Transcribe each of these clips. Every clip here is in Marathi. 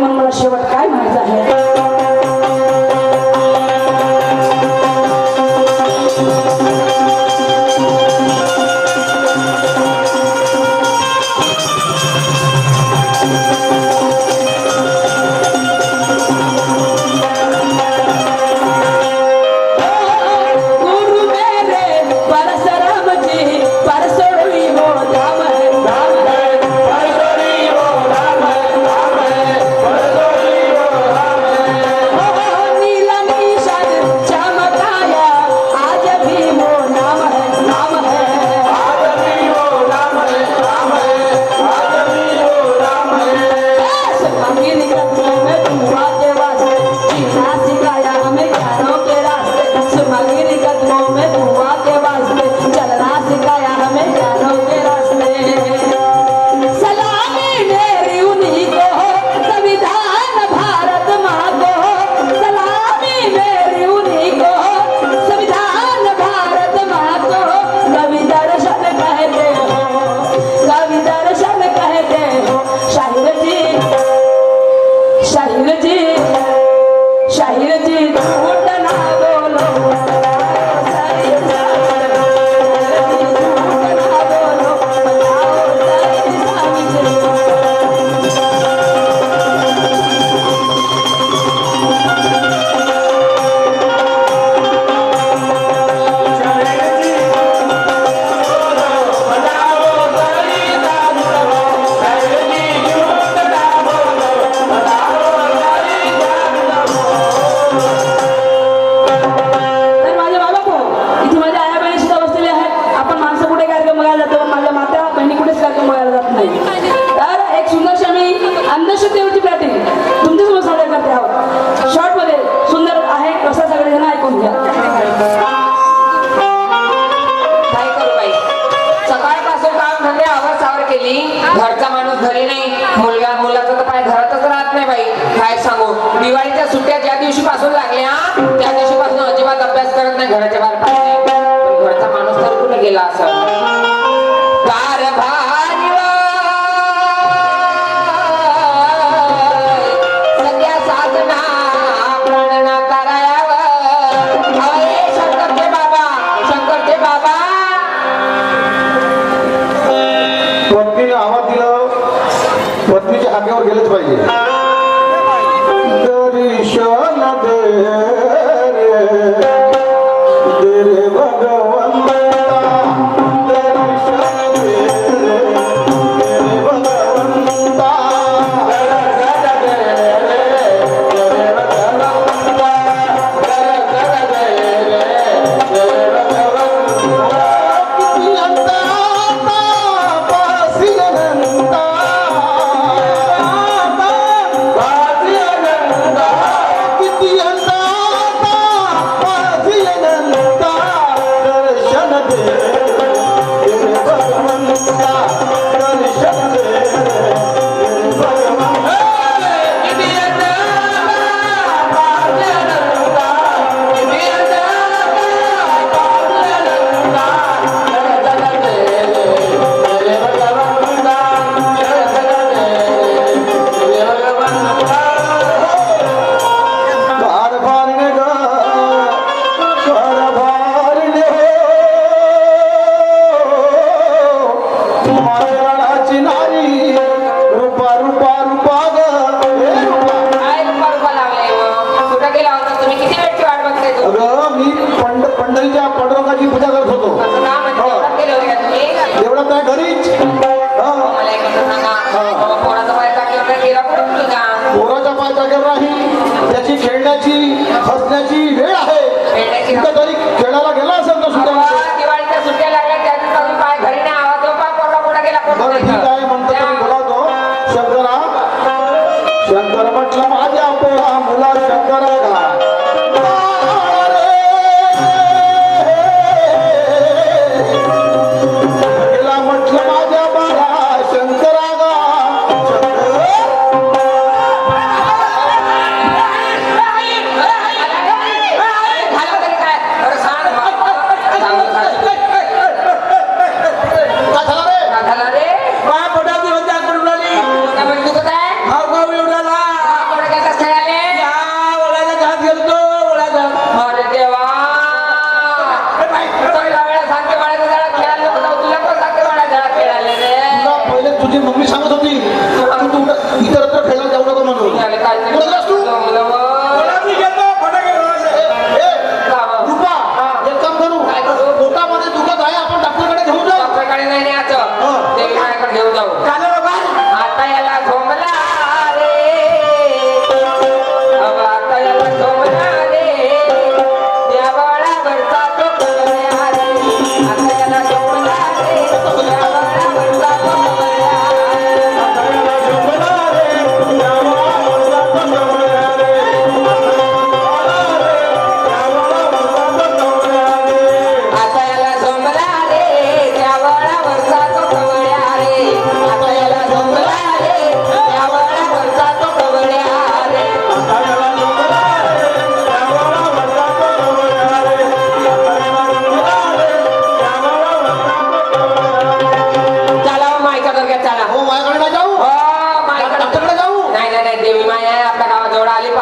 म्हणून मला शेवट काय म्हणायचं आहे. घरचा माणूस घरी नाही, मुलाचा तर पाय घरातच राहत नाही बाई. काय सांगू, दिवाळीच्या सुट्ट्या ज्या दिवशी पासून लागल्या त्या दिवशी पासून अजिबात अभ्यास करत नाही, घराच्या बाहेर पडत नाही. पण घरचा माणूस तर कुठे गेला असं सध्या साधना प्रणना करायावर शंकरचे बाबा, शंकरचे बाबा. पत्नीने आवाज दिला, पत्नीच्या हाकेवर गेलंच पाहिजे. दर्शन दे रे भगवंता, दर्शन दे रे भगवंता. त्याची खेळण्याची हसण्याची वेळ आहे. तरी खेळायला गेला असेल तो सुद्धा. दिवाळीच्या सुट्ट्या लागल्या त्या दिवशी पाय घरी नाही आवाज मोठा गेला. बरं ठीक आहे म्हणतो तरी बोलावतो. शंकरा, शंकर म्हटलं माझ्या पोरा मुला शंकरा गा म्हटलं माझ्या बाळा शंकरा गा.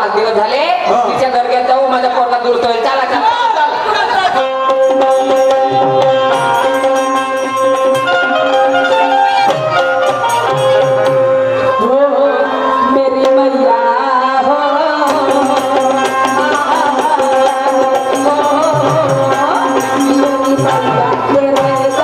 5 दिवस झाले हा. तिच्या दर्ग्यात जाऊ माझ्या पोरला दूर होईल चला चला हो मेरी मैया हो मेरी मैया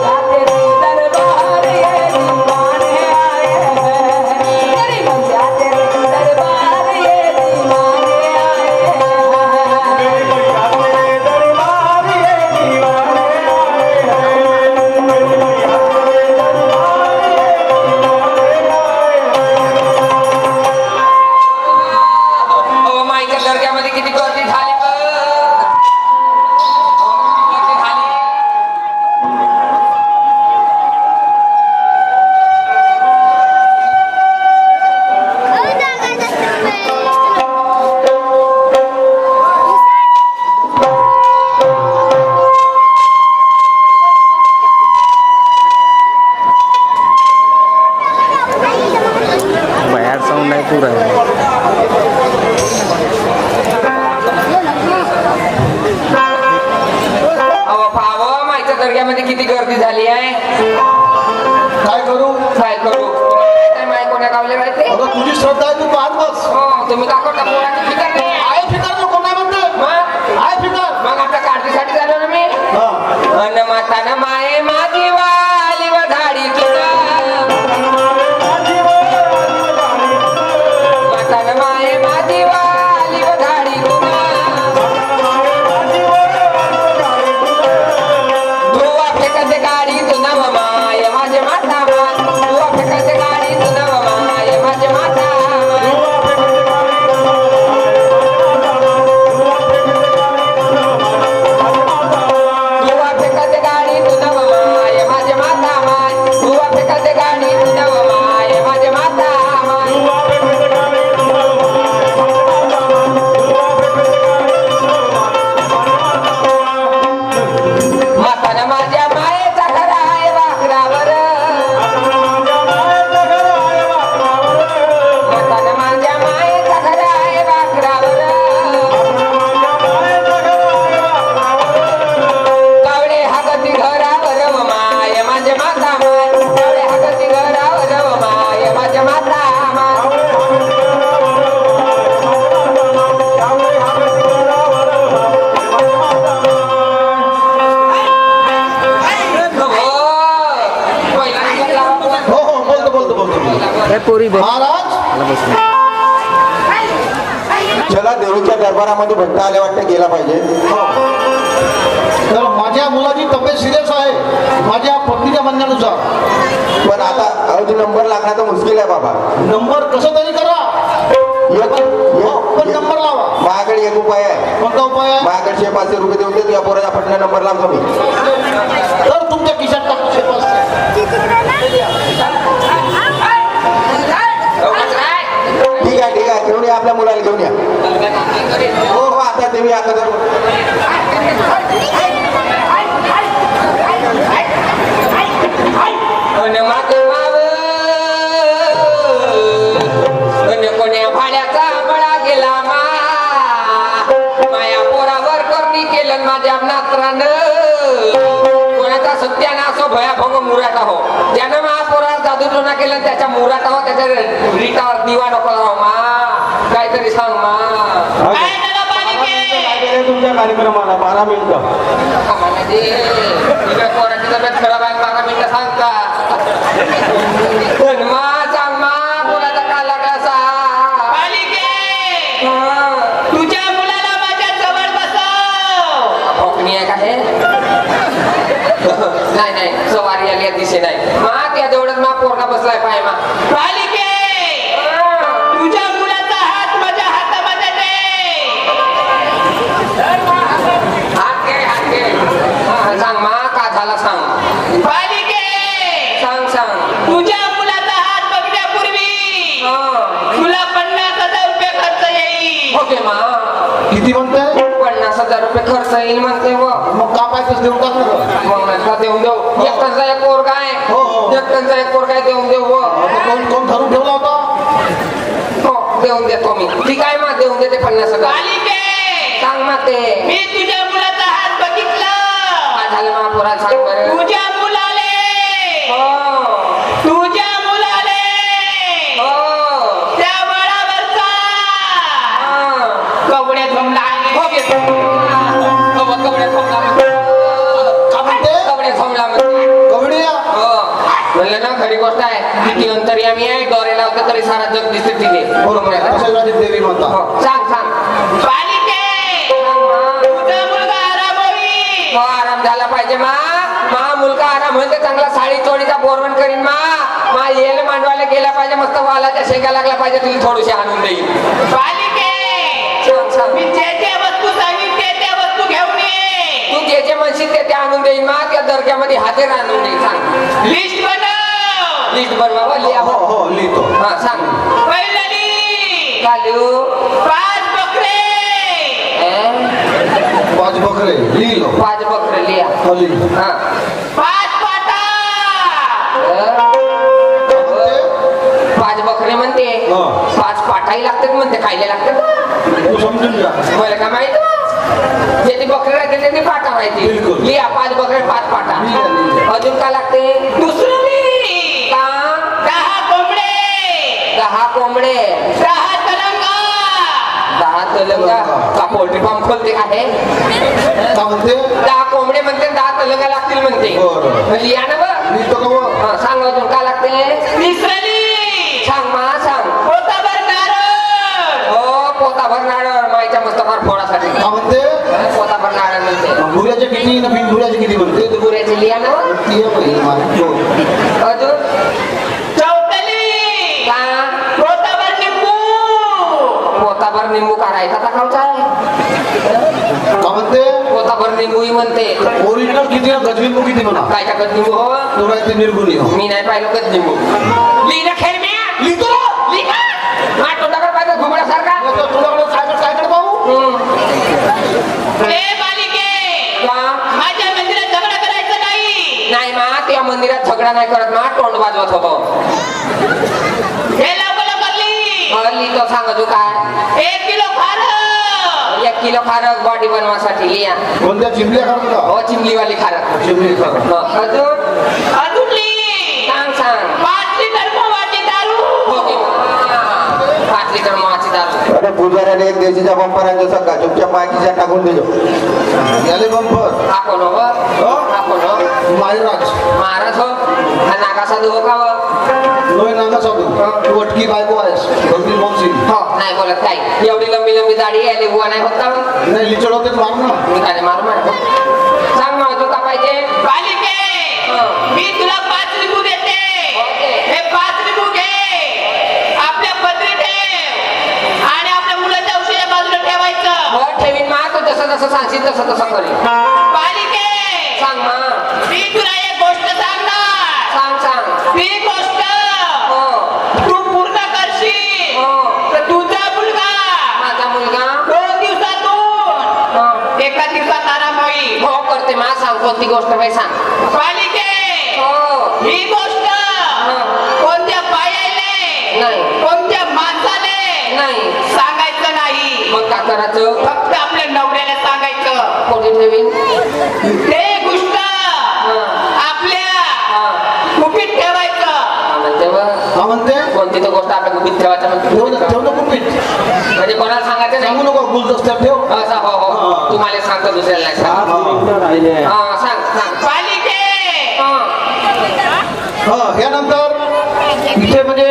तेरे दरबार ये दीवाने आए हैं मेरी मैया तेरे दरबार ये दीवाने दर्ग्यामध्ये किती गर्दी झाली आहे काय करू काय करू काय माय कोण्या गावले राहते अगं तुझी श्रद्धा आहे तू पाहत बस हो तुम्ही का करता पोराची फिकर नाही आहे फिकार नको नाही म्हणतोय मग आहे फिकार मग आपल्या काढतीसाठी झालो ना मी हा अन माता माये माझी वाली व धाडी तुला माता माये माझी वाली व धाडी तुला धुवा फेकते गाडी तुला माय माझे माता धुवा फेकते गाडी तुला माय माझे माता धुवा फेकते गाडी तुला माय माझे माता माय धुवा फेकते गाडी तुला माय माझे माता माय मातानं माझ्या मायेचा घर आहे वाकरावर मातानं माझ्या मायेचा घर आहे वाकरावर कावळे हागती घरावर व माय माझे माता माय कावळे हागती घरावर व माय माझे माता माय हो हो बोलतो पोरी महाराज चला देवीच्या दरबारामध्ये भक्त आले वाटतं गेला पाहिजे. तर माझ्या मुलाची तब्येत सिरियस आहे माझ्या पत्नीच्या म्हणण्यानुसार. पण आता अवधी नंबर लागणार तर मुश्किल आहे बाबा. नंबर कसं तरी करा पण नंबर लावा. माझ्याकडे एक उपाय आहे. कोणता उपाय आहे? माझ्याकडे 500 रुपये देऊन दे तुझ्या पोराचा पटना नंबर लावतो मी. तर तुमच्या खिशात टाकू शकतो. ठीक आहे घेऊन या आपल्या मुलाला घेऊन या. हो हो आता देवी आता जर कोण्या भाड्याचा मळा गेला माया पोरावर करणी केलं माझ्या नात्रानं. कोणाचा सत्यानाश हो भयाभंग मुराटा हो त्यानं महापोरावर जादूटोना केलं त्याच्या मुराटा हो त्याच्या रिटावर दिवा नको राव मा. काहीतरी सांग मा. तुमच्या कार्यक्रमाला 12 मिनिटं. पोराची तब्येत खराब आहे 12 मिनिटं सांगता. मा सांग मा कोणाचा का लागायचा. तुझ्या मुलाला माझ्या जवळ बसव. कोकणी आहे का हे. नाही सवारी आली दिसे नाही मा त्या जवळच मा पोरगा बसलाय पाय मा. बालिके तुझ्या मुलाचा हात माझ्या हातामध्ये दे. हात घे सांग मा का झाला सांग. बालिके सांग तुझ्या मुलाचा हात बघण्यापूर्वी तुला 50,000 रुपये खर्च येईल. ओके मा. किती म्हणते? 50,000 रुपये खर्च येईल म्हणते व मग कापायचं देऊन टाकलं. मग म्हटलं देऊन देऊ. एकटांचा एक पोरगा आहे हो. एकटांचा एक पोरगा आहे देऊन देऊ व. कोण ठरवून ठेवला होता? हो देऊन देतो मी. ठीक आहे मा देऊन देते 50,000. बालिके सांग मा ते मी तुझ्या मुलाचा हात बघितला. काय झालं मा पोरा सांग बरं. तुझ्या मुलाले तुझ्या मुलाले त्या वळावरचा कवड्या जमला आहे. का म्हणते? कवड्या? म्हणलं ना खरी गोष्ट आहे. किती अंतर्यामी आहे डोरे लावते तरी सारा जग दिसते तिथे. बरोबर आहे. कशासाठी देवी म्हणता? हो, सांग बालिके तुझा मुलगा आराम होईल. हो आराम झाला पाहिजे मा मुलगा आराम होईल तर चांगला साडी चोळीचा बोरवण करीन मा येल मांडवायला गेला पाहिजे मस्त वालाच्या शेंगा लागला पाहिजे तुला थोडीशी आणून देईल. बालिके सांग मी जे वस्तू सांगितले त्या वस्तू घेऊन ये. तू जे म्हणशील ते आणून देईन मा त्या दर्ग्यामध्ये हातेर आणून देईल. सांग लिस्ट बनव. लिस्ट बनवा लिहा. हो हो लिहितो. हा सांग पहिलं लिह. कालू 5 बकरे. 5 बकरे लिहिलो. 5 बकरे लिहा. हो, लिहिलो. हा 5 पाटा. 5 बकरे म्हणते हा. 5 पाठाही लागतात म्हणते खायला लागतात. तू समजून घ्या. मला काय माहित जे बकरे राहते ते पाटा माहिती. बिलकुल. लिहा 5 बकरे 5 पाटा. लिहा. अजून काय लागते. दुसरं लिह. का 10 कोंबडे. 10 कोंबडे 10 तलंगा. 10 तलंगा. का पोल्ट्री फार्म खोलते का हे. का म्हणते? 10 कोंबडे म्हणते 10 तलंगा लागतील म्हणते. बरं. मग लिहा ना बघ. लिहितो का मग? हा, सांग अजून काय लागते. तिसरं लिह. सांग मा सांग. पोताभर नारळ. हो पोताभर नारळ माईच्या मस्तकावर फोडासाठी. का म्हणते? पोताभर नारळ म्हणते. भुऱ्याचे किती ना बिनभुऱ्याचे किती म्हणते? दूध गुऱ्याची लिहा ना. ती आहे पहिली माझी. अजून चौथं लिह. का पोताभर निंबू. पोताभर निंबू काढायचा आता खावचा आहे. का म्हणते? पोताभर निंबूही म्हणते. ओरिजिनल किती ना गजबिंबू किती म्हणा? काय का कद निंबू हो. तुला निर्गुणी हो. मी नाही पाहिलं कद निंबू. लिहिणं खेळ मी लिहितो ना. लिहा. हा तोंडाकडे पाहिजे घुमड्यासारखा. तुझ्याकडे काय पाहू? ए बालिके का माझ्या मंदिरात झगडा करायचं नाही. नाही मा त्या मंदिरात झगडा नाही करत मा तोंड वाजवत होतो. हे लवकर लिह. हल्ली तो सांग तू काय. 1 किलो खारं. 1 किलो खारक बॉडी बनवासाठी लिहा. कोणत्या चिमल्या खात का? हो चिमलीवाली खारक. चिमली खात. अजून लिह. सांग 5 लिटर गव्हाची दारू. हो की मा. 5 लिटर मावाची दारू. अरे पुजाऱ्याने एक देशीच्या पंपरांच्या सगळा चुपचाप मायकीच्या टाकून दिलो. याले बंपर. हा कोण हो हा कोण हो. मायराज. महाराज हो हा नागा साधू हो का हो. नोय नागा साधू. तू अटकी बायको आहेस. गाडी यायला बुवा नाही होता नाही लिचड होते मार ना. मी काय मारू मार सांग मग अजून का पाहिजे बालिके मी तुला 5 लिंबू देते. हे 5 लिंबू घे, आपल्या पदरी ठेव आणि आपल्या मुलाच्या औषधाच्या बाजूला ठेवायचं. हो ठेवीन मा तू जसं जसं सांगशील तसं तसं करेन बालिके सांग मा मी तुला एक गोष्ट सांगणार. सांग सांग ती गोष्ट हो तू पूर्ण करशील हो तर तुझा मुलगा माझा मुलगा 2 दिवसातून हो एका दिवसात आराम होईल. हो करते मा सांग कोणती गोष्ट बाई सांग बालिके हो ही गोष्ट कोणत्या बायाले नाही कोणत्या माणसाले नाही सांगायचं नाही. मग का करायचं फक्त आपल्या नवऱ्याला सांगायचं. कोणी ठेवीन ते गोष्ट आपल्या कुपीत ठेवायचं. म्हणते बघ हा म्हणते कोणती तर गोष्ट आपल्या गुपित ठेवायचं ठेव म्हणते ठेव ना कुपीत. म्हणजे कोणाला सांगायचं सांगू नाही नको गुलदस्त्यात ठेव. असं हो हो तुम्हाला सांगतो दुसऱ्याला नाही सांग हा सांग सांग बालिके हा हा यानंतर इथे म्हणजे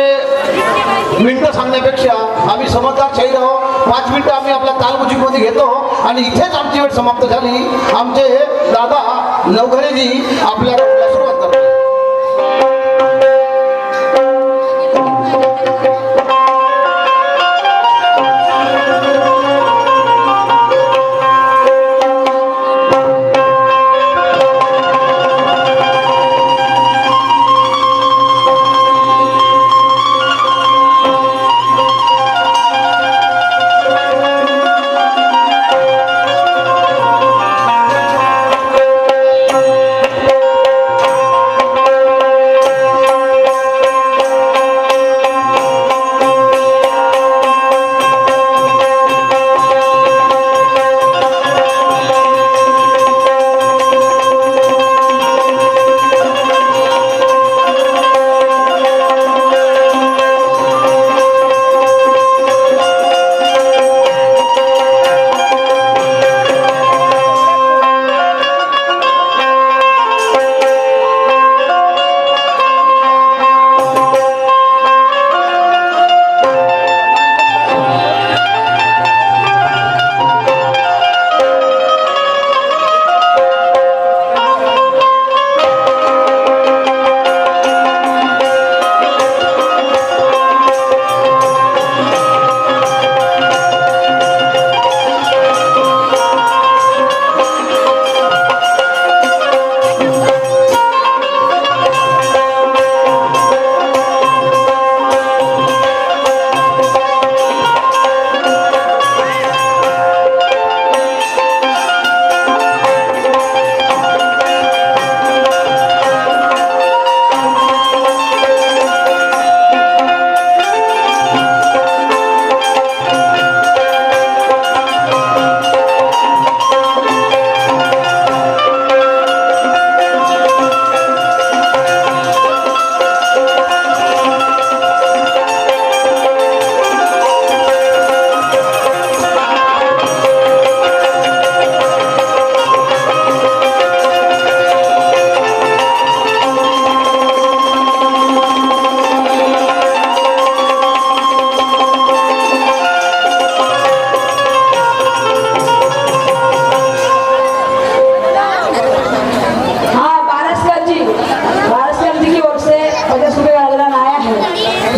मिनिटं सांगण्यापेक्षा आम्ही समजदार शाहीर आहोत. 5 मिनिटं आम्ही आपल्या तालमुजीमध्ये घेतो आणि इथेच आमची वेळ समाप्त झाली. आमचे दादा नवघरेजी आपल्याला सुरुवात करतात.